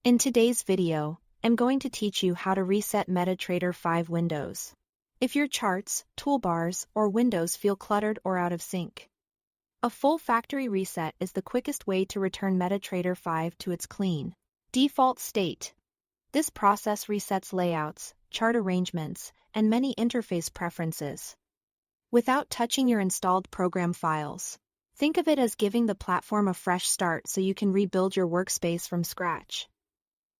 In today's video, I'm going to teach you how to reset MetaTrader 5 Windows. If your charts, toolbars, or windows feel cluttered or out of sync. A full factory reset is the quickest way to return MetaTrader 5 to its clean, default state. This process resets layouts, chart arrangements, and many interface preferences without touching your installed program files. Think of it as giving the platform a fresh start so you can rebuild your workspace from scratch.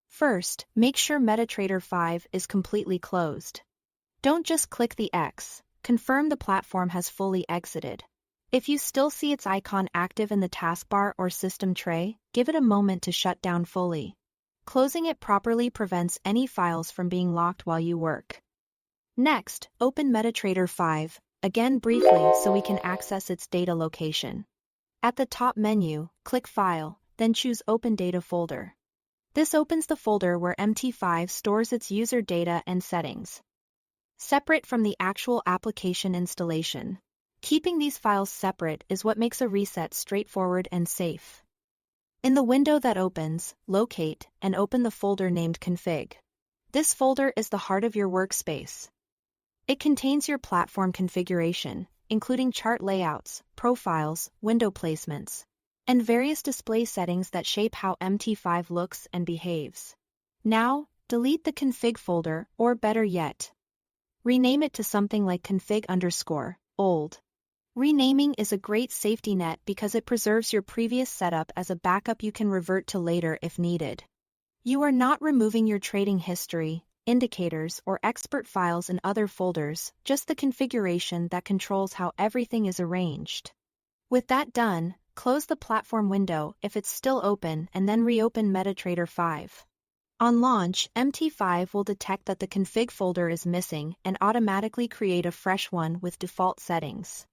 First, make sure MetaTrader 5 is completely closed. Don't just click the X, confirm the platform has fully exited. If you still see its icon active in the taskbar or system tray, give it a moment to shut down fully. Closing it properly prevents any files from being locked while you work. Next, open MetaTrader 5, again briefly so we can access its data location. At the top menu, click File, then choose Open Data Folder. This opens the folder where MT5 stores its user data and settings, separate from the actual application installation. Keeping these files separate is what makes a reset straightforward and safe. In the window that opens, locate and open the folder named Config. This folder is the heart of your workspace. It contains your platform configuration, including chart layouts, profiles, window placements, and various display settings that shape how MT5 looks and behaves. Now, delete the config folder, or better yet, rename it to something like config_old. Renaming is a great safety net because it preserves your previous setup as a backup you can revert to later if needed. You are not removing your trading history, indicators, or expert files in other folders, just the configuration that controls how everything is arranged. With that done, close the platform window if it's still open and then reopen MetaTrader 5. On launch, MT5 will detect that the config folder is missing and automatically create a fresh one with default settings.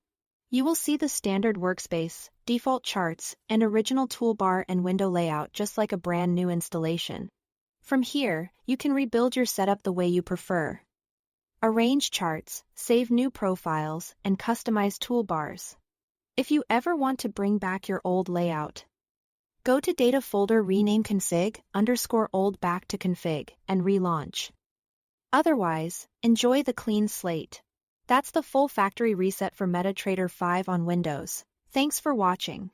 You will see the standard workspace, default charts, and original toolbar and window layout just like a brand new installation. From here, you can rebuild your setup the way you prefer. Arrange charts, save new profiles, and customize toolbars. If you ever want to bring back your old layout, go to Data folder, rename config_old back to config, and relaunch. Otherwise, enjoy the clean slate. That's the full factory reset for MetaTrader 5 on Windows. Thanks for watching.